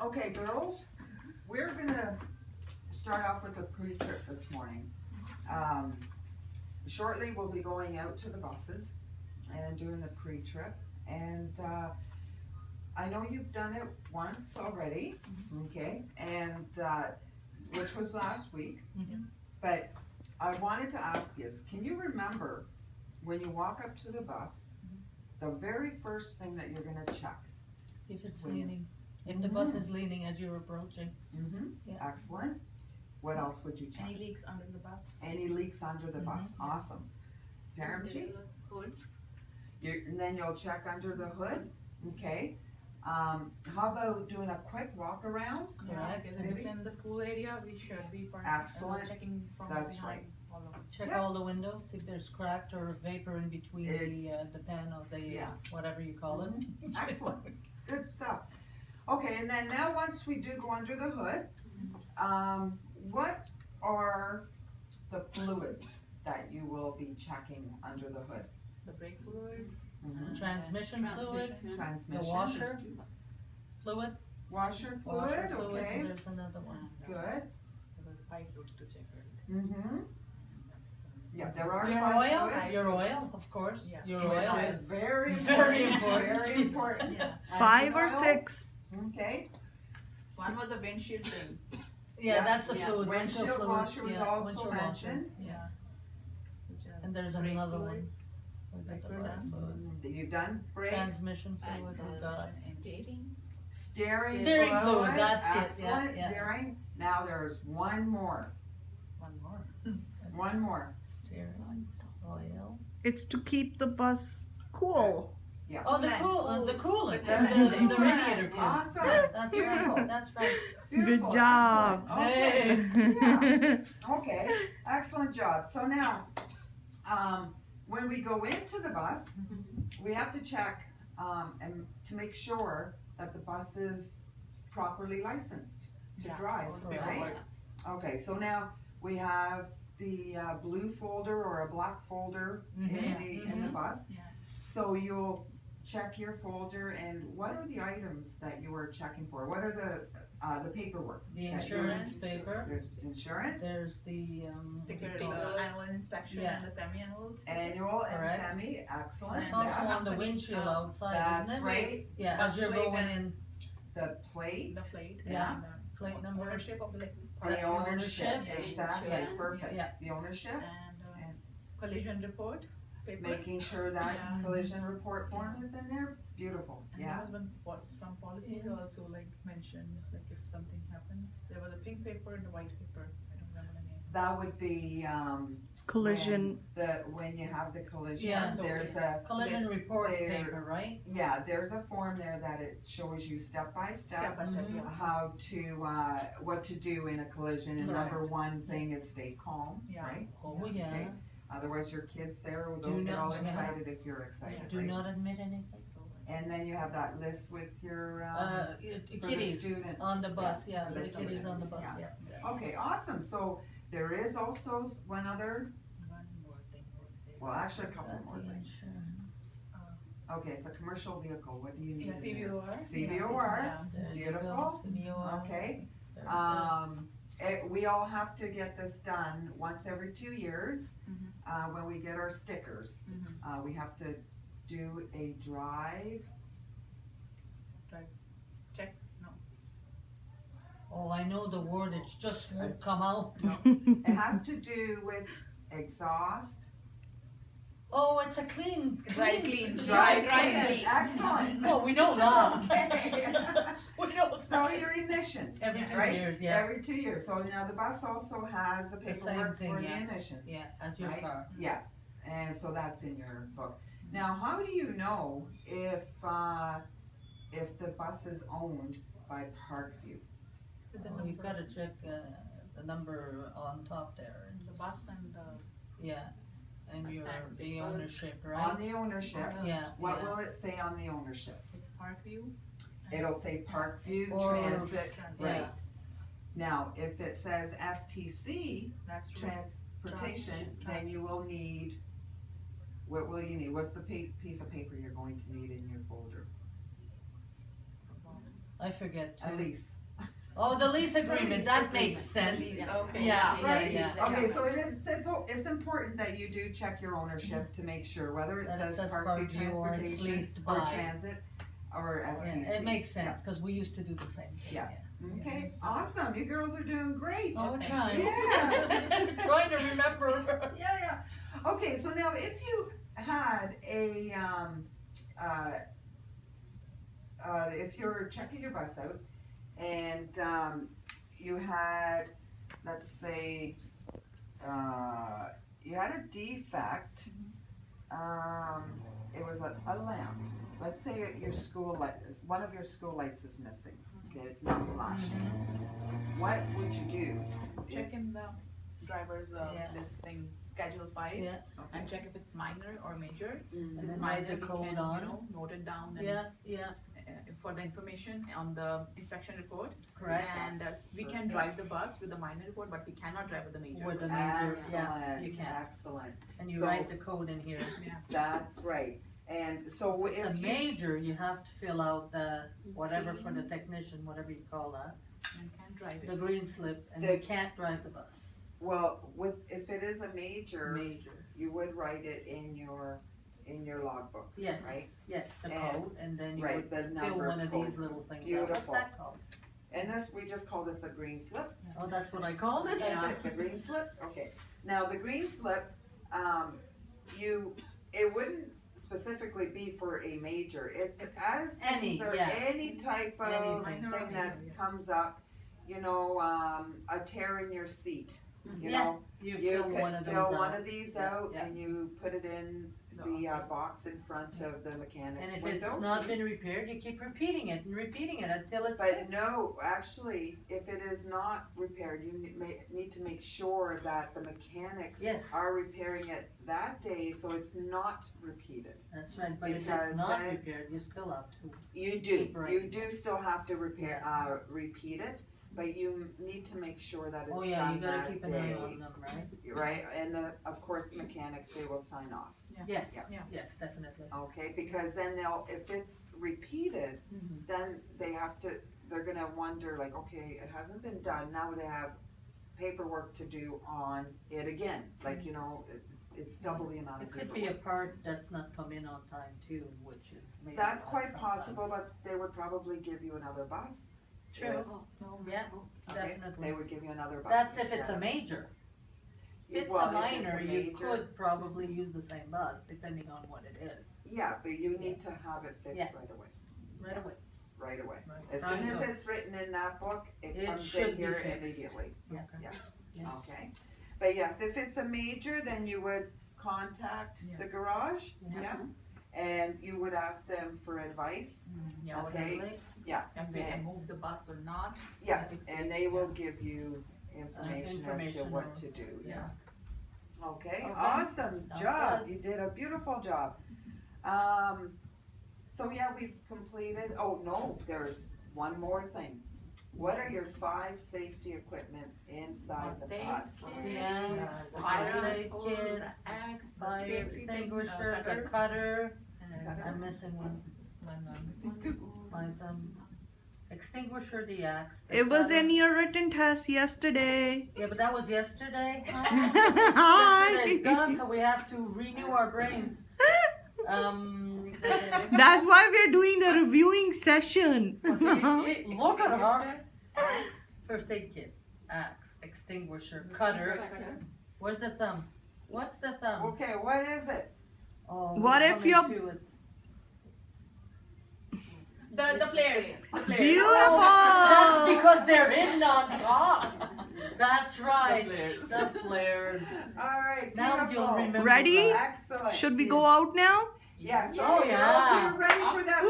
Okay, girls, we're gonna start off with a pre-trip this morning. Shortly, we'll be going out to the buses and doing the pre-trip. And I know you've done it once already, okay? And which was last week. But I wanted to ask you, can you remember when you walk up to the bus, the very first thing that you're gonna check? If it's leaning, if the bus is leaning as you're approaching. Yeah. Excellent. What else would you check? Any leaks under the bus? Any leaks under the bus? Awesome. Paramji? Hood. And then you'll check under the hood, okay? How about doing a quick walk around? Yeah, Correct. because if it's in the school area, we should be Excellent. checking from That's behind. right. All over. Check Yeah. all the windows, see if there's cracked or vapor in between the pen of the, Yeah. whatever you call it. Excellent. Good stuff. Okay, and then now once we do go under the hood, what are the fluids that you will be checking under the hood? The brake fluid. Transmission fluid, the Transmission. washer fluid. Washer Washer fluid, fluid, okay, and there's another one. good. The pipe fluids to check it. Yeah, there are Your five oil, fluids. your oil, of course, Yeah. your Which oil is is very Very important, important. very important. Yeah. And 5 or oil, 6? Okay. One was the windshield thing. Yeah, that's the yeah. fluid. Windshield fluid, washer was yeah, also windshield washer, mentioned. Yeah, Which is and there's brake another fluid. one. We got the Brake brake fluid. fluid. You've done brake, Transmission fluid, we got steering Steering fluid, fluid, that's it, yeah, excellent, yeah. steering. Now there's one more, One more. one more. steering, oil. It's to keep the bus cool. Oh, the Coolant. the coolant, The the radiator coolant. Awesome. That's Beautiful. right, that's right. Beautiful, Good job. excellent. Okay. Well, Okay, excellent job. So now, when we go into the bus, we have to check, and to make sure that the bus is properly licensed to Yeah. drive, Correct. right? Okay, so now we have the blue folder or a black folder in the bus. Yeah. So you'll check your folder, and what are the items that you are checking for? What are the paperwork? The that insurance you're- paper, There's insurance, there's the, Sticker, the stickers. annual inspection Yeah. and the semi-annual. stickers. annual and Correct. semi, excellent. It's also Yeah. on the windshield outside, That's isn't it? right, Yeah, Bus as you're plate going and- in, the plate, The plate. Yeah. And plate number. ownership of the the ownership, ownership. exactly, Yeah. perfect. Yeah. The ownership, and And- collision report paper. making sure that Yeah. collision report form is in there, beautiful, And there yeah. has been some policies also like mentioned, like if something happens, there was a pink paper and a white paper, I don't remember the name. That would be, collision. when you have the collision, Yeah, so there's it's- a, collision List report there. paper, right? yeah, there's a form there that it shows you step by Step step by step, Mhm. yeah. how to, what to do in a collision, and number one thing is stay calm, Yeah. right? Oh, yeah, Okay. Otherwise your kids, Sarah, Do don't get not- all yeah. excited if you're excited, do right? not admit anything. And then you have that list with your, for the Kitties students. on the bus, yeah, for the the kitties on the students, bus, yeah. yeah. Okay, awesome, so there is also one other, One more thing was there. well, actually a couple That's more the things. insurance. Okay, it's a commercial vehicle, what do you need Yeah, in there? CVOR. CVOR. Yeah. There you Beautiful. go, CVOR. Okay, Very good. we all have to get this done once every 2 years, Mhm. when we get our stickers. Mhm. We have to do a drive, Check, no. Oh, I know the word, it just won't come out. it has to do with exhaust. Oh, it's a clean. Dry clean, yeah, dry clean. clean. Excellent. Oh, we know that. Okay. We know So that. your emissions, Every 2 right? years, yeah, Every 2 years, so now the bus also has the same paperwork thing, for the yeah. emissions. yeah, as your Right. car. Yeah, and so that's in your book. Now, how do you know if the bus is owned by Parkview? With the Oh, you've number, gotta check, the number on top there, the bus and the. yeah, and your, Assigned the bus. ownership, On right? the ownership, Yeah, what yeah. will it say on the ownership? Parkview. It'll say Parkview Or- Transit, right? yeah. Now, if it says STC, That's true. transportation, then you will need, what will you need? What's the piece of paper you're going to need in your folder? I forget A too. lease. Oh, the lease agreement, that makes sense. Okay. Yeah, Right? yeah. Okay, so it is simple, it's important that you do check your ownership to make sure, whether it That it says says Parkview Parkview or it's Transportation leased or by. Transit or Yeah, STC. it makes sense, cause we used to do the same thing. Yeah. Okay, awesome, you girls are doing great. Oh, we're trying. Yes. Trying to remember. Yeah. Okay, so now if you had a, if you're checking your bus out and, you had, let's say, you had a defect, it was a lamp. Let's say at your school light, one of your school lights is missing, okay, it's not flashing. What would you do? Check in the driver's, Yeah. this thing, schedule 5. Yeah. And check if it's minor or major. Mm. If And it's then write minor, the we code can, on. note it down and Yeah, for the information on the inspection report. correct. And we can drive the bus with the minor report, but we cannot drive with the major. With the major, yeah, Excellent, you can. excellent, And you So- write the code in here. Yeah. that's right. And so If it's a if you, major, you have to fill out the, whatever for the technician, whatever you call that, And can't drive the it. green slip, and The- you can't drive the bus. well, if it is a major, Major. you would write it in your logbook, Yes, right? yes, the And- code, and then you Right, would the fill number one of code. these little things out. Beautiful. What's that called? And this, we just call this a green slip. Oh, that's what I called it? That's it, the green slip, okay. Now, the green slip, it wouldn't specifically be for a major, it's as Any, things are, yeah. any type of Anything. Minor or thing that major, yeah. comes up, you know, a tear in your seat, you Yeah, know. You You fill one of those fill one out. of these Yeah, out yeah. and you put it in the office. box in front of the And mechanic's if window. it's not been repaired, you keep repeating it and repeating it until it's But fixed. no, actually, if it is not repaired, you need to make sure that the mechanics Yes. are repairing it that day, so it's not repeated. That's right, but if Because it's not then- repaired, you still have to. You do, Keep you writing do still have to repeat it, but you need to make sure that it's Oh, yeah, you done gotta that keep an eye on day, them, right? right? And of course, the mechanic, they will sign off, Yes, Yeah. yes, definitely. okay? Because then if it's repeated, Mhm. then they're gonna wonder like, okay, it hasn't been done, now they have paperwork to do on it again, like, you know, it's double the amount of It paperwork. could be a part that's not come in on time too, which is maybe. That's why quite sometimes. possible, but they would probably give you another bus. True. If- Yeah, okay, definitely. they would give you another bus. That's if it's a instead. major. If it's Well, a minor, you major- could probably use the same bus, depending on what it is, Yeah, but you need to have it fixed Yeah. right away, right away. right away. Right. As Try soon as to- it's written in that book, it It comes should in be here fixed. immediately, Yeah. Yeah. okay? But yes, if it's a major, then you would contact Yeah. the garage, Yeah. yeah? And you would ask them for advice, Yeah, Okay. Definitely. if we can move the bus or not. yeah, It's- and they will give you information as to information what or- to do, yeah. yeah. Okay, Okay. awesome Sounds job, good. you did a beautiful job. So yeah, we've completed, oh no, there's one more thing. What are your 5 safety equipment inside the bus? Yeah. Fire First aid hose, kit, the axe, the Fire safety thing, extinguisher, the cutter, cutter, and I'm missing one, my extinguisher, the axe. the It was cutter. in your written test yesterday. Yeah, but that was yesterday. Hi. Yesterday's gone, so we have to renew our brains. That's why we're doing the reviewing session. Look at her. axe, First aid kit, axe, extinguisher, cutter. Where's the thumb? What's the thumb? Okay, what is it? Oh, What we're if coming you're- to it. the flares, the flares. Beautiful. That's because they're in on top. That's right. flares. The flares. Alright, Now you'll beautiful. remember. Ready? that. Excellent. Should we go out now? Yes, Oh, okay, girls, yeah. you're ready for that